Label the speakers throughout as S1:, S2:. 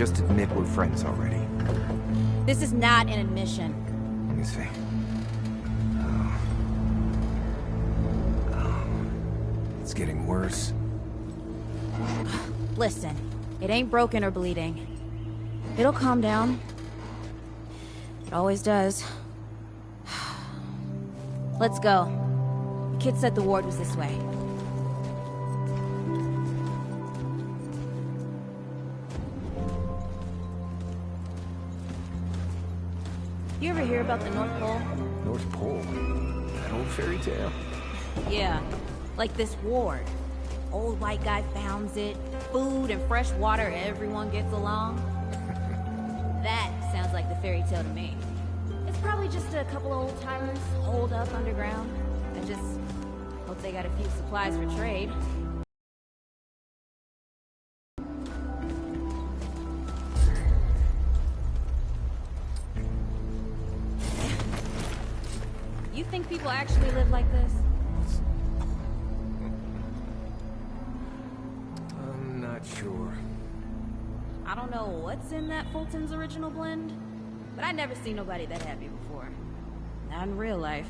S1: Just admit we're friends already.
S2: This is not an admission.
S1: Let me see. It's getting worse.
S2: Listen, it ain't broken or bleeding. It'll calm down. It always does. Let's go. The kid said the ward was this way. You ever hear about the North Pole?
S1: North Pole? That old fairy tale?
S2: Yeah, like this ward. Old white guy founds it. Food and fresh water, everyone gets along. That sounds like the fairy tale to me. It's probably just a couple of old-timers holed up underground. I just hope they got a few supplies for trade. You think people actually live like this?
S1: I'm not sure.
S2: I don't know what's in that Fulton's original blend, but I never seen nobody that happy before. Not in real life.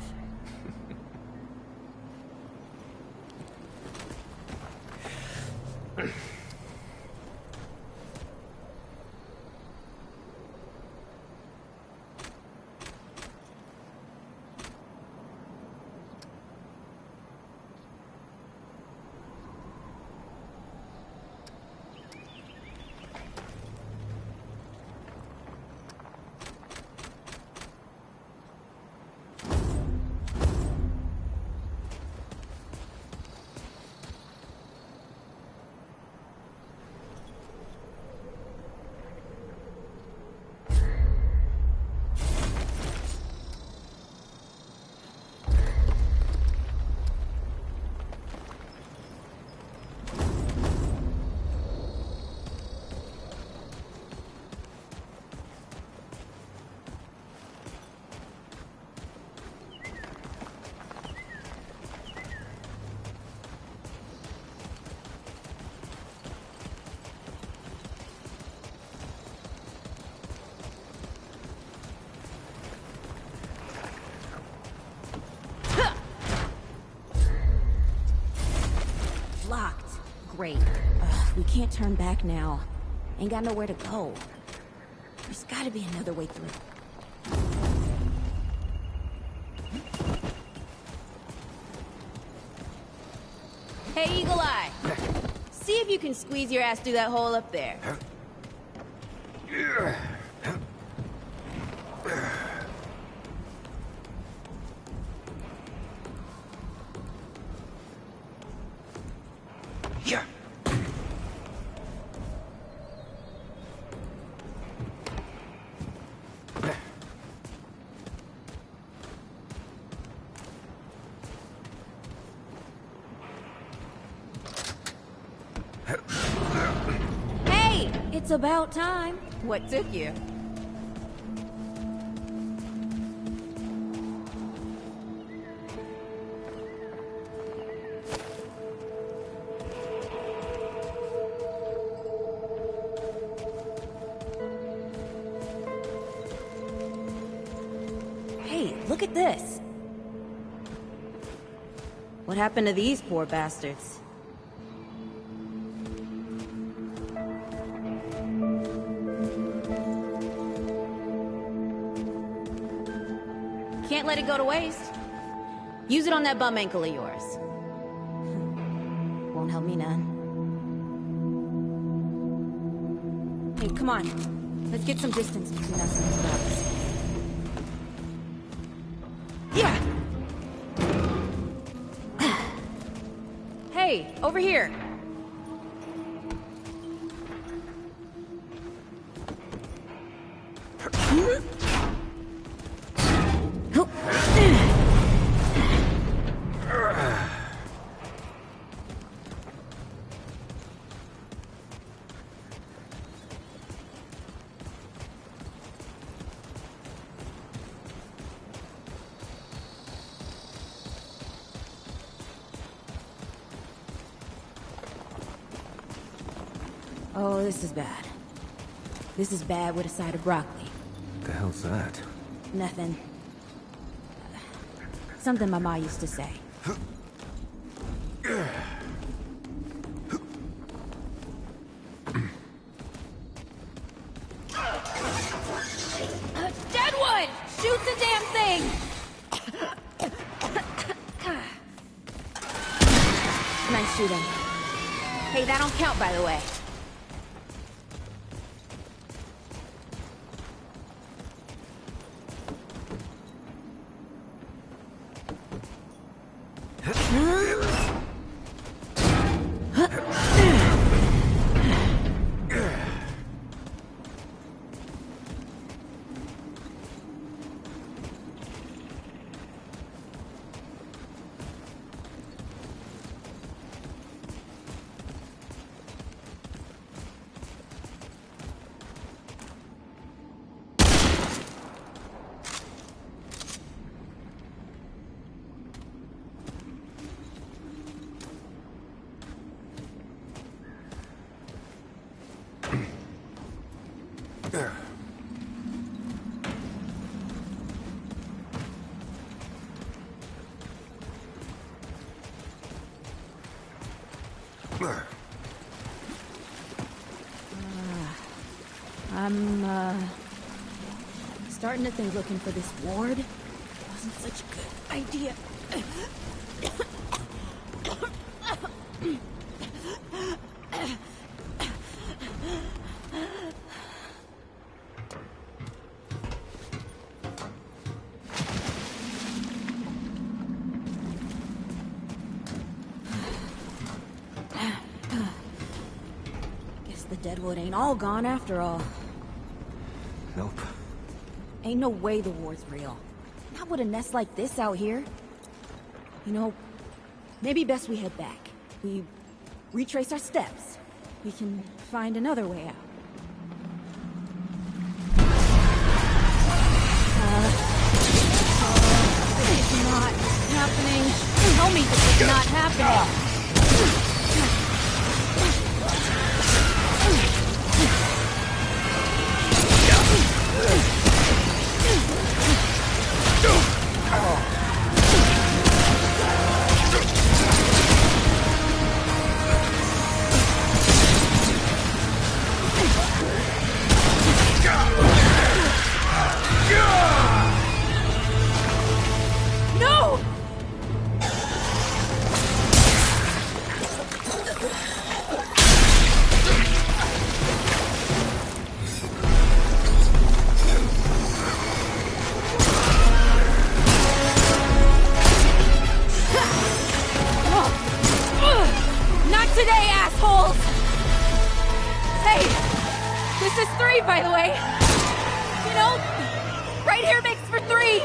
S2: Locked. Great. Ugh, we can't turn back now. Ain't got nowhere to go. There's gotta be another way through. Hey, Eagle Eye. See if you can squeeze your ass through that hole up there.
S1: Yeah.
S2: Hey, it's about time. What took you? Hey, look at this. What happened to these poor bastards? Can't let it go to waste. Use it on that bum ankle of yours. Won't help me none. Hey, come on. Let's get some distance between us and these bugs. Yeah! Hey, over here. Oh, this is bad. This is bad with a side of broccoli.
S1: The hell's that?
S2: Nothing. Something my ma used to say. Deadwood! Shoot the damn thing! Nice shooting. Hey, that don't count, by the way. I'm starting to think looking for this ward wasn't such a good idea. Guess the Deadwood ain't all gone after all.
S1: Nope.
S2: Ain't no way the war's real. Not with a nest like this out here. You know, maybe best we head back. We retrace our steps. We can find another way out. This is not happening. Tell me this is not happening. No! Not today, assholes! Hey, this is 3, by the way. You know, right here makes for 3.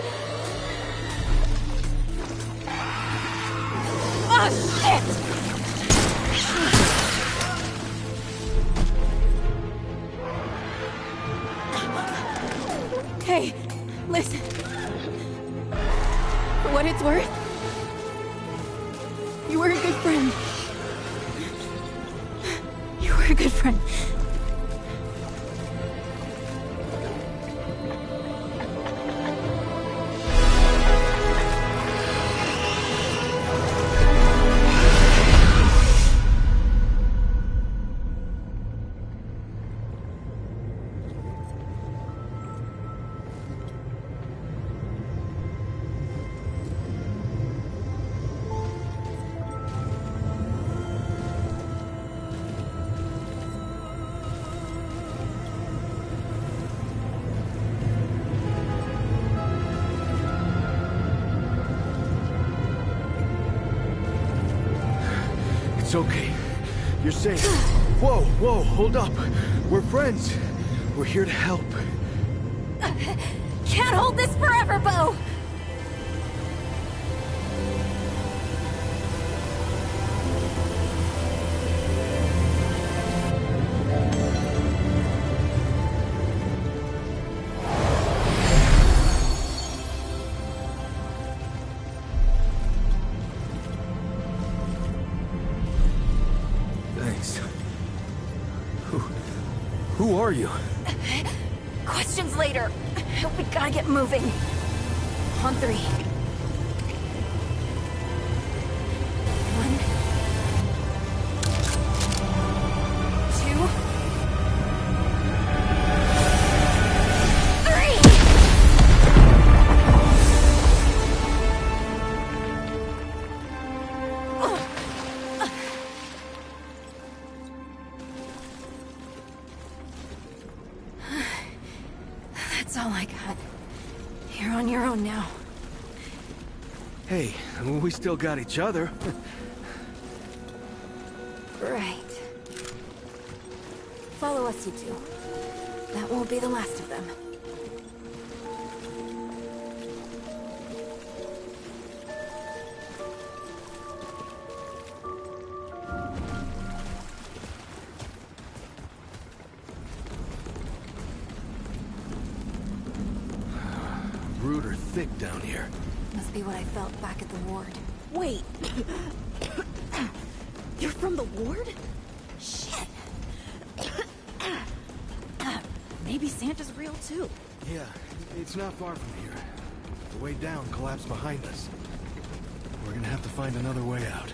S2: Oh, shit! Hey, listen. For what it's worth, you were a good friend. You were a good friend.
S3: It's okay. You're safe. Whoa, whoa, hold up. We're friends. We're here to help.
S2: Can't hold this forever, Bo!
S1: Thanks. Who are you?
S2: Questions later. We gotta get moving. On 3. 1, 2, 3! That's all I got. You're on your own now.
S3: Hey, we still got each other.
S2: Right. Follow us, you two. That won't be the last of them.
S3: Rude or thick down here.
S2: Must be what I felt back at the ward. Wait. You're from the ward? Shit. Maybe Santa's real too.
S3: Yeah, it's not far from here. The way down collapsed behind us. We're gonna have to find another way out.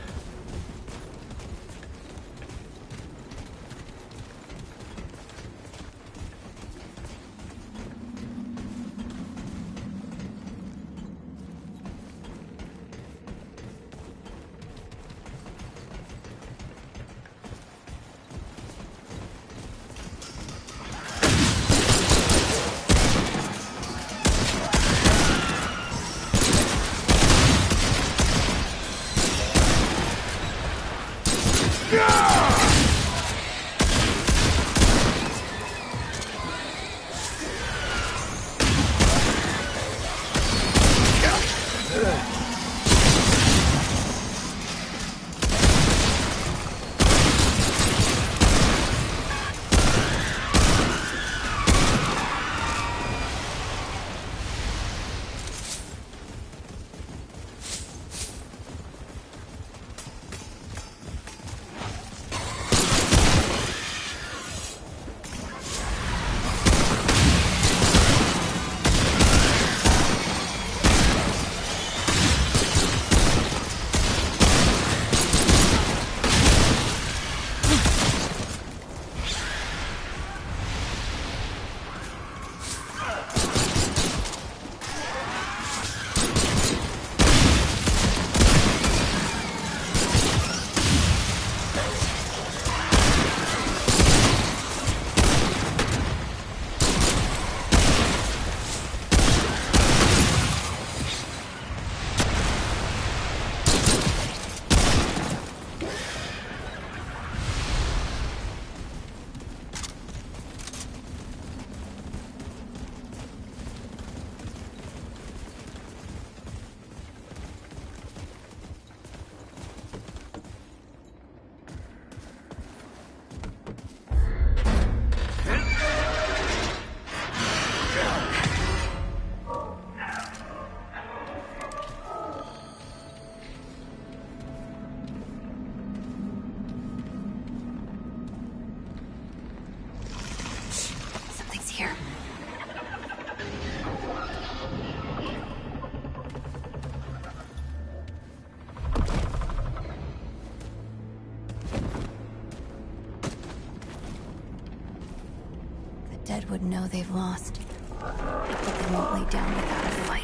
S2: Deadwood know they've lost, but they won't lay down without a fight.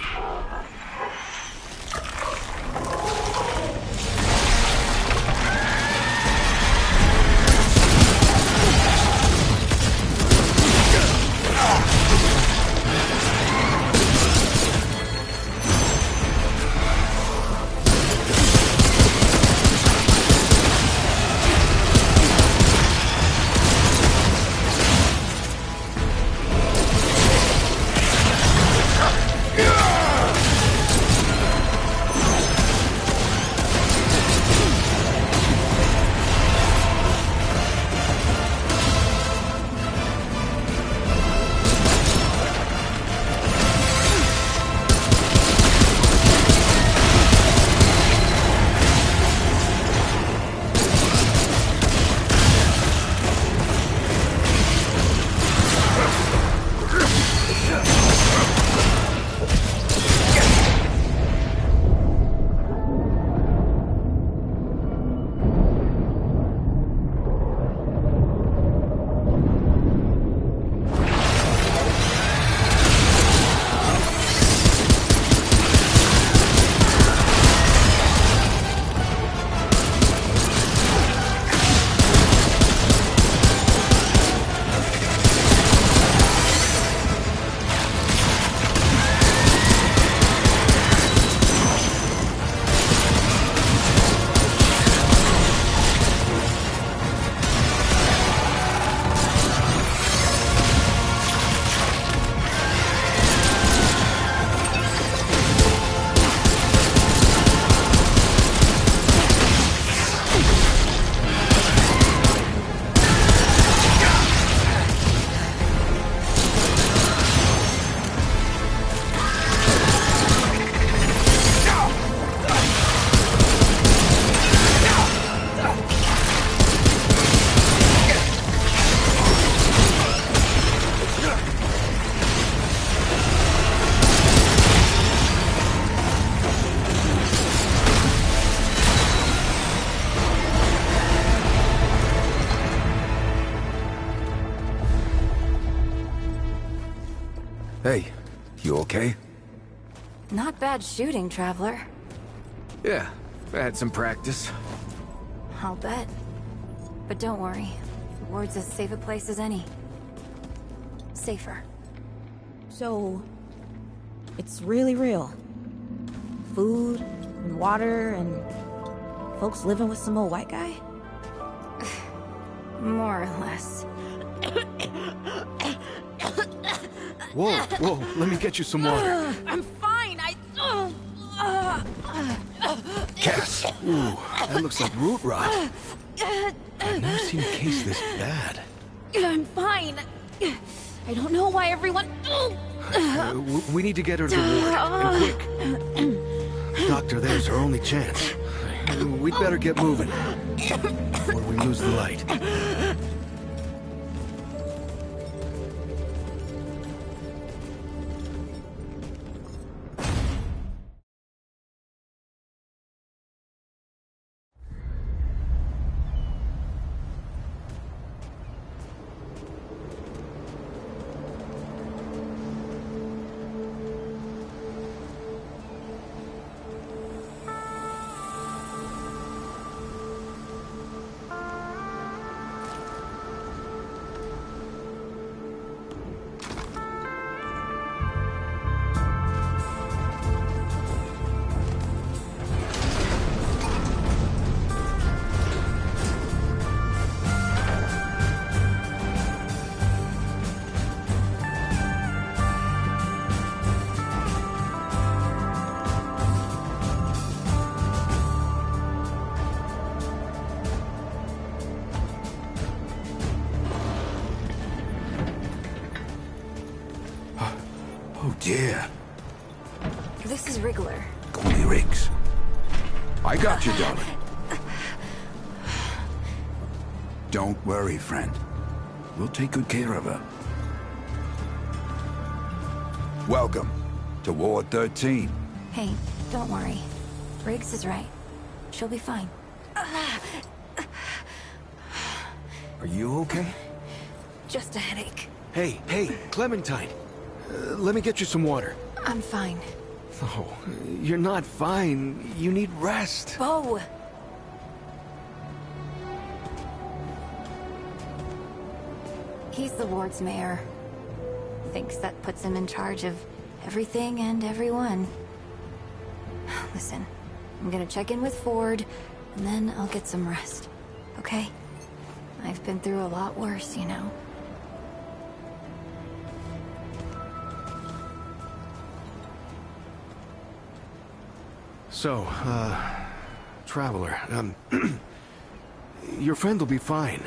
S1: Hey, you okay?
S4: Not bad shooting, Traveler.
S1: Yeah, I had some practice.
S4: I'll bet. But don't worry. Ward's as safe a place as any. Safer.
S2: So, it's really real. Food, and water, and folks living with some old white guy?
S4: More or less.
S3: Whoa, whoa, let me get you some water.
S2: I'm fine,
S1: Cass!
S3: Ooh, that looks like root rot. I've never seen a case this bad.
S2: I'm fine. I don't know why everyone...
S3: We need to get her to the ward, and quick. Doctor, there's our only chance. We'd better get moving, before we lose the light.
S1: Oh dear.
S4: This is Wriggler.
S1: Call me Riggs. I got you, darling. Don't worry, friend. We'll take good care of her. Welcome to Ward 13.
S4: Hey, don't worry. Briggs is right. She'll be fine.
S1: Are you okay?
S4: Just a headache.
S3: Hey, Clementine. Let me get you some water.
S4: I'm fine.
S3: Oh, you're not fine. You need rest.
S4: Bo! He's the ward's mayor. Thinks that puts him in charge of everything and everyone. Listen, I'm gonna check in with Ford, and then I'll get some rest. Okay? I've been through a lot worse, you know.
S3: So, Traveler, your friend will be fine.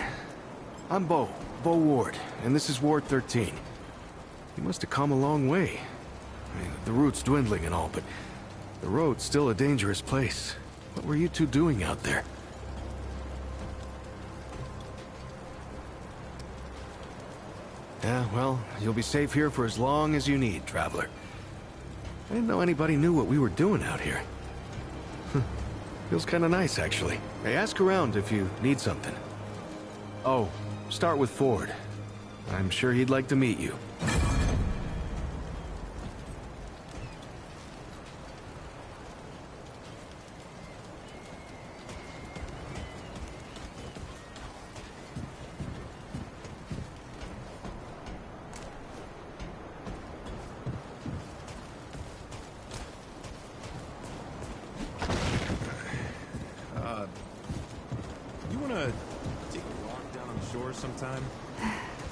S3: I'm Bo Ward, and this is Ward 13. You must have come a long way. I mean, the route's dwindling and all, but the road's still a dangerous place. What were you two doing out there? Yeah, well, you'll be safe here for as long as you need, Traveler. I didn't know anybody knew what we were doing out here. Feels kind of nice, actually. Hey, ask around if you need something. Oh, start with Ford. I'm sure he'd like to meet you.
S5: Sometime.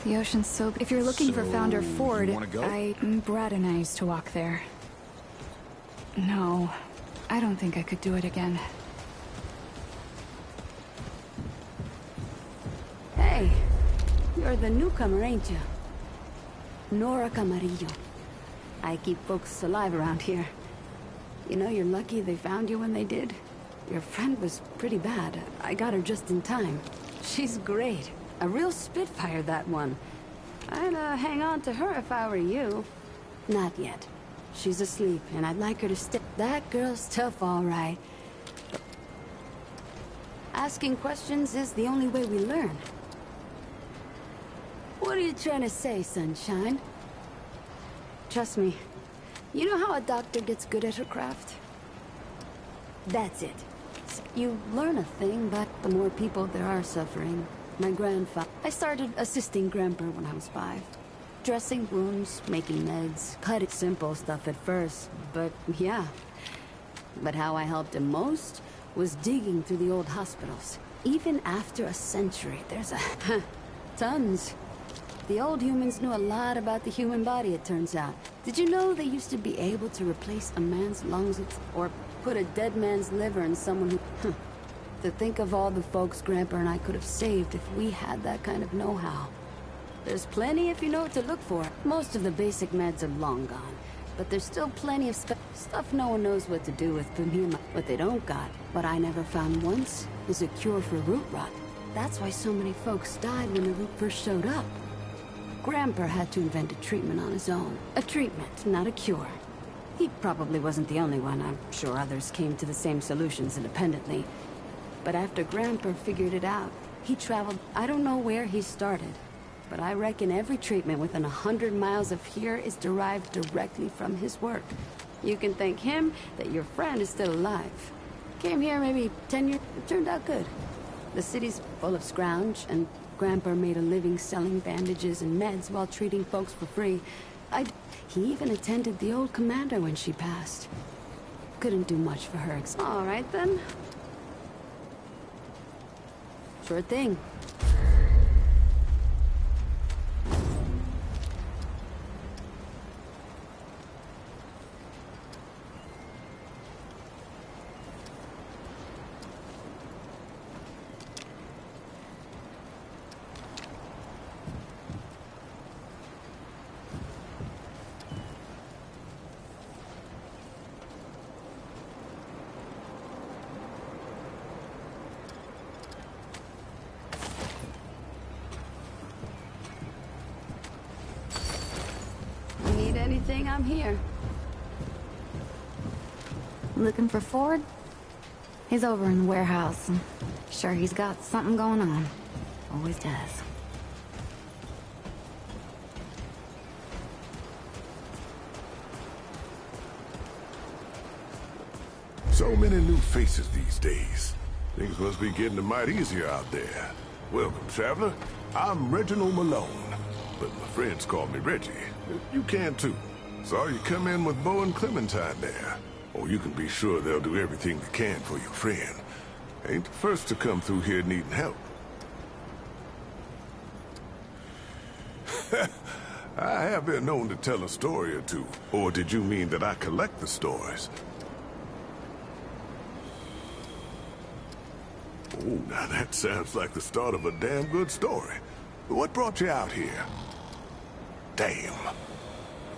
S6: The ocean's so... If you're looking for Founder Ford,
S5: you wanna go?
S6: Brad and I used to walk there. No, I don't think I could do it again.
S7: Hey, you're the newcomer, ain't you? Nora Camarillo. I keep folks alive around here. You know, you're lucky they found you when they did. Your friend was pretty bad. I got her just in time. She's great. A real spitfire, that one. I'd hang on to her if I were you. Not yet. She's asleep, and I'd like her to stay. That girl's tough, all right. Asking questions is the only way we learn. What are you trying to say, Sunshine? Trust me. You know how a doctor gets good at her craft? That's it. You learn a thing, but the more people there are suffering. My grandfather... I started assisting Grandpa when I was 5. Dressing wounds, making meds, cutting simple stuff at first, but yeah. But how I helped him most was digging through the old hospitals. Even after a century, there's a... tons. The old humans knew a lot about the human body, it turns out. Did you know they used to be able to replace a man's lungs with... or put a dead man's liver in someone who... To think of all the folks Grandpa and I could have saved if we had that kind of know-how. There's plenty if you know what to look for. Most of the basic meds are long gone, but there's still plenty of stuff no one knows what to do with from here. What they don't got, what I never found once, is a cure for root rot. That's why so many folks died when the root first showed up. Grandpa had to invent a treatment on his own. A treatment, not a cure. He probably wasn't the only one. I'm sure others came to the same solutions independently. But after Grandpa figured it out, he traveled... I don't know where he started, but I reckon every treatment within 100 miles of here is derived directly from his work. You can thank him that your friend is still alive. Came here maybe 10 years... It turned out good. The city's full of scrounge, and Grandpa made a living selling bandages and meds while treating folks for free. He even attended the old commander when she passed. Couldn't do much for her. All right, then. Sure thing. Anything, I'm here.
S4: Looking for Ford? He's over in the warehouse. Sure, he's got something going on. Always does.
S8: So many new faces these days. Things must be getting a mite easier out there. Welcome, traveler. I'm Reginald Malone, but my friends call me Reggie. You can too. Saw you come in with Bo and Clementine there. Or you can be sure they'll do everything they can for your friend. Ain't the first to come through here needing help. I have been known to tell a story or two. Or did you mean that I collect the stories? Oh, now that sounds like the start of a damn good story. What brought you out here? Damn.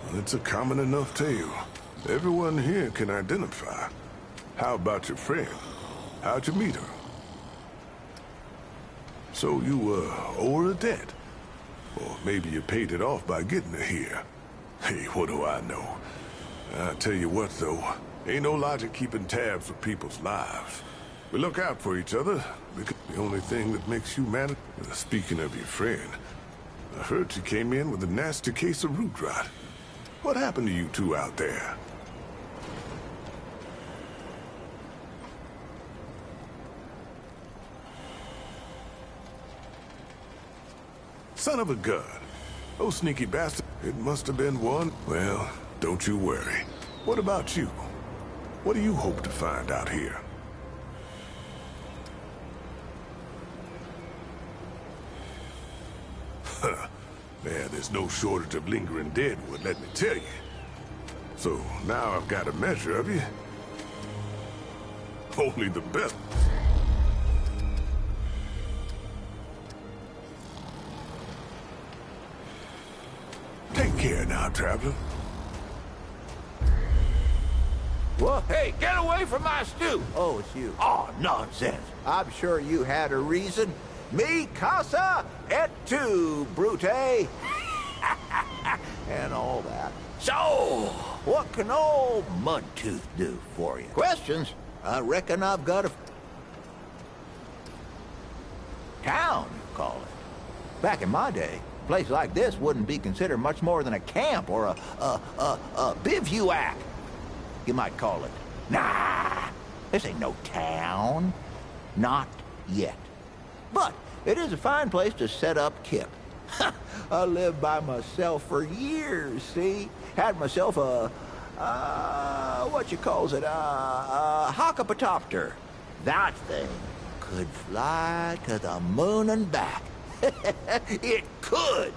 S8: Well, it's a common enough tale. Everyone here can identify. How about your friend? How'd you meet her? So you, owe her a debt? Or maybe you paid it off by getting her here. Hey, what do I know? I tell you what, though. Ain't no logic keeping tabs with people's lives. We look out for each other, because the only thing that makes you mad... Speaking of your friend, I heard she came in with a nasty case of root rot. What happened to you two out there? Son of a gun. Oh, sneaky bastard. It must have been one. Well, don't you worry. What about you? What do you hope to find out here? Man, there's no shortage of lingering deadwood, let me tell you. So, now I've got a measure of you. Only the best. Take care now, traveler.
S9: Well, hey, get away from my stew!
S10: Oh, it's you.
S9: Oh, nonsense.
S10: I'm sure you had a reason. Mi casa et tu, Brute. And all that.
S9: So, what can old Mudtooth do for you?
S10: Questions? I reckon I've got a...
S9: Town, you call it.
S10: Back in my day, A place like this wouldn't be considered much more than a camp or a bivouac, you might call it. Nah, this ain't no town. Not yet. But it is a fine place to set up Kip. I lived by myself for years, see? Had myself a what you calls it, a Hakapatopter. That thing could fly to the moon and back. It could.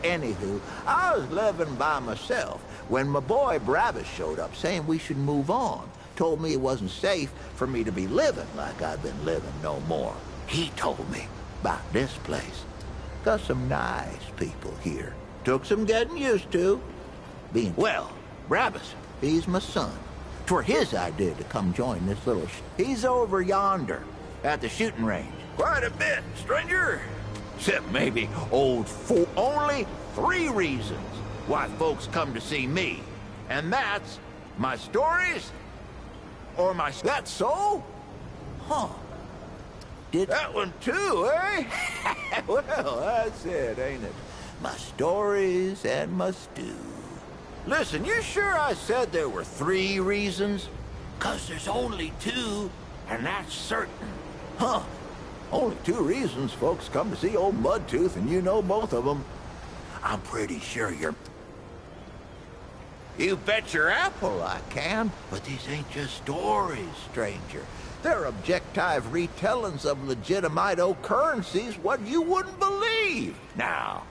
S10: Anywho, I was living by myself when my boy Brabus showed up saying we should move on. Told me it wasn't safe for me to be living like I've been living no more. He told me about this place. Got some nice people here. Took some getting used to. Well, Brabus, he's my son. 'Twere his idea to come join this little He's over yonder at the shooting range. Quite a bit, stranger. Except maybe old fool. Only 3 reasons why folks come to see me. And that's my stories or my... That's so? Huh. Did that one too, eh? Well, that's it, ain't it? My stories and my stew. Listen, you sure I said there were 3 reasons? 'Cause there's only 2, and that's certain. Huh. Only 2 reasons folks come to see old Mudtooth, and you know both of them. I'm pretty sure you're... You bet your apple I can. But these ain't just stories, stranger. They're objective retellings of legitimate occurrences what you wouldn't believe. Now,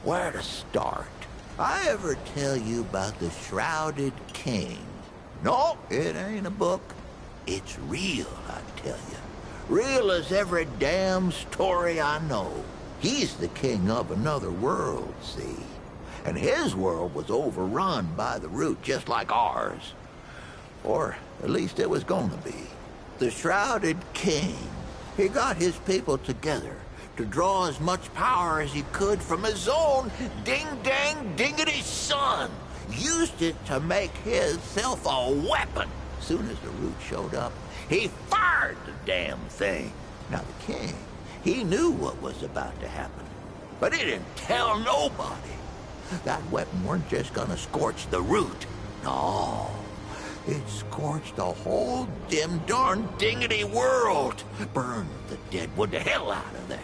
S10: where to start? I ever tell you about the Shrouded King? No, it ain't a book. It's real, I tell you. Real as every damn story I know. He's the king of another world, see? And his world was overrun by the Root just like ours. Or at least it was gonna be. The Shrouded King, he got his people together to draw as much power as he could from his own ding-dang-dingity son. Used it to make himself a weapon. Soon as the Root showed up, he fired the damn thing. Now the king, he knew what was about to happen, but he didn't tell nobody. That weapon weren't just gonna scorch the Root. No. It scorched the whole dim darn dingity world. Burned the Deadwood the hell out of there.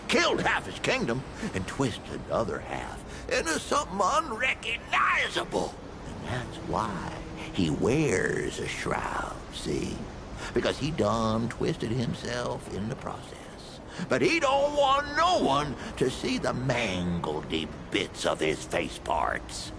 S10: Killed half his kingdom and twisted the other half into something unrecognizable. And that's why he wears a shroud, see? Because he done twisted himself in the process. But he don't want no one to see the mangledy bits of his face parts.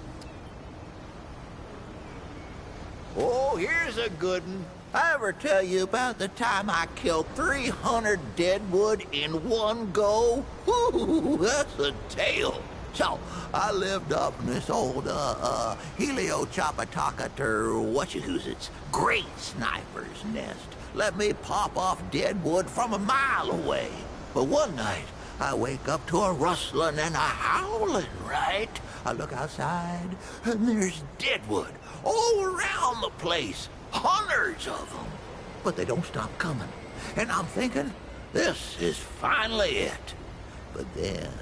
S10: Oh, here's a good one. I ever tell you about the time I killed 300 Deadwood in one go? Ooh, that's a tale. So, I lived up in this old, Heliochapataka whatchahoozits, great sniper's nest. Let me pop off Deadwood from a mile away. But one night, I wake up to a rustling and a howling, right? I look outside, and there's Deadwood all around the place. Hundreds of them. But they don't stop coming. And I'm thinking, this is finally it. But then,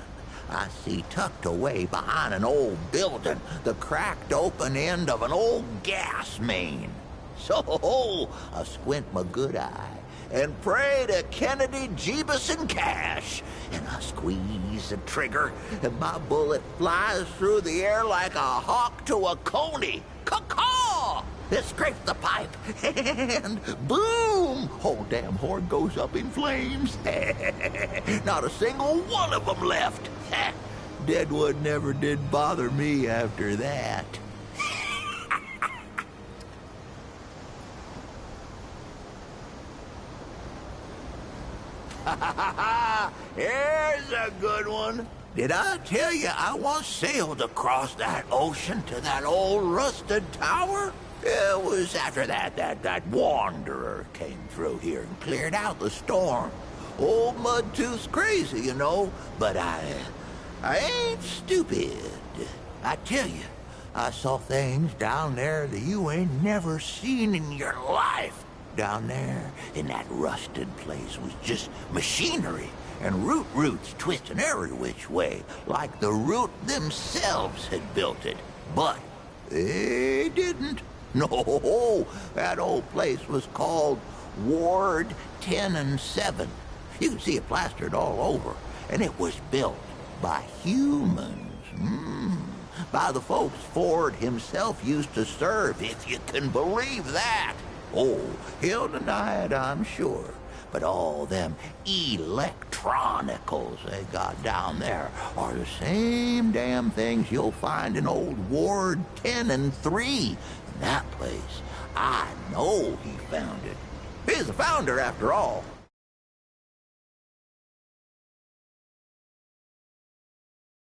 S10: I see tucked away behind an old building the cracked open end of an old gas main. So, I squint my good eye and pray to Kennedy, Jeebus, and Cash. And I squeeze the trigger, and my bullet flies through the air like a hawk to a coney. Caw-caw! It scrapes the pipe, and boom! Whole damn horde goes up in flames. Not a single one of them left. Deadwood never did bother me after that. Here's a good one. Did I tell you I once sailed across that ocean to that old rusted tower? It was after that wanderer came through here and cleared out the storm. Old Mudtooth's crazy, you know, but I ain't stupid. I tell you, I saw things down there that you ain't never seen in your life. Down there in that rusted place was just machinery and roots twisting every which way, like the root themselves had built it. But they didn't. No, that old place was called Ward 10 and 7. You can see it plastered all over, and it was built by humans. By the folks Ford himself used to serve, if you can believe that. Oh, he'll deny it, I'm sure. But all them electronicals they got down there are the same damn things you'll find in old Ward 10 and 3. And that place, I know he founded. He's the founder, after all.